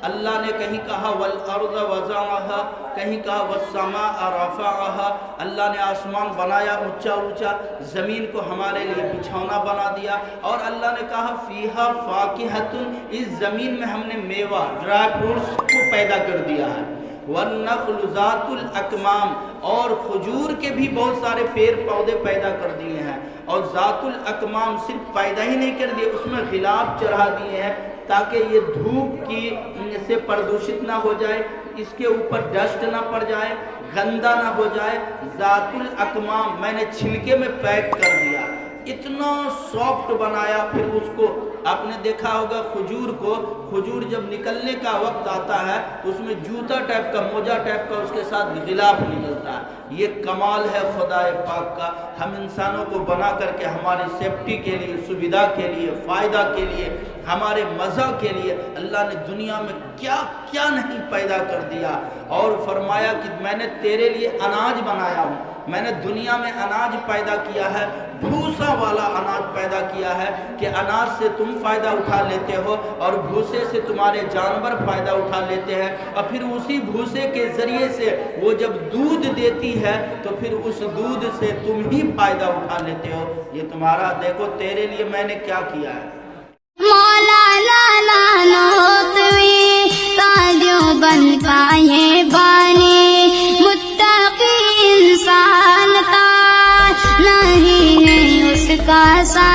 اللہ نے کہیں کہا والارض وضعها، کہیں کہا والسماء رفعها، اللہ نے آسمان بنایا اونچا اونچا، زمین کو ہمارے لیے بچھونا بنا دیا، اور اللہ نے کہا فیہا فاکہۃ، اس زمین میں ہم نے میوہ ڈرائی فروٹس کو پیدا کر دیا ہے، والنخل ذات الاکمام، اور کھجور کے بھی بہت سارے پیڑ پودے پیدا کر دیے ہیں، اور ذات الاکمام صرف پیدا ہی نہیں کر دیے، اس میں غلاف چڑھا دیے ہیں تاکہ یہ دھوپ کی سے پردوشت نہ ہو جائے، اس کے اوپر ڈسٹ نہ پڑ جائے، گندا نہ ہو جائے۔ ذات الاکمام میں نے چھلکے میں پیک کر دیا، اتنا سافٹ بنایا۔ پھر اس کو آپ نے دیکھا ہوگا کھجور کو، کھجور جب نکلنے کا وقت آتا ہے تو اس میں جوتا ٹائپ کا، موجہ ٹائپ کا اس کے ساتھ غلاف نکلتا ہے۔ یہ کمال ہے خدا پاک کا، ہم انسانوں کو بنا کر کے ہماری سیفٹی کے لیے، سویدھا کے لیے، فائدہ کے لیے، ہمارے مزہ کے لیے اللہ نے دنیا میں کیا کیا نہیں پیدا کر دیا، اور فرمایا کہ میں نے تیرے لیے اناج بنایا ہوں، میں نے دنیا میں اناج پیدا کیا ہے، بھوسا والا اناج پیدا کیا ہے کہ اناج سے تم فائدہ اٹھا لیتے ہو، اور بھوسے سے تمہارے جانور فائدہ اٹھا لیتے ہیں، اور پھر اسی بھوسے کے ذریعے سے وہ جب دودھ دیتی ہے تو پھر اس دودھ سے تم ہی فائدہ اٹھا لیتے ہو۔ یہ تمہارا دیکھو تیرے لیے میں نے کیا کیا ہے۔ مولانا نانوتوی تاجو بن پائے بانی، متقی انسان کا نہیں ہے اس کا ساتھ۔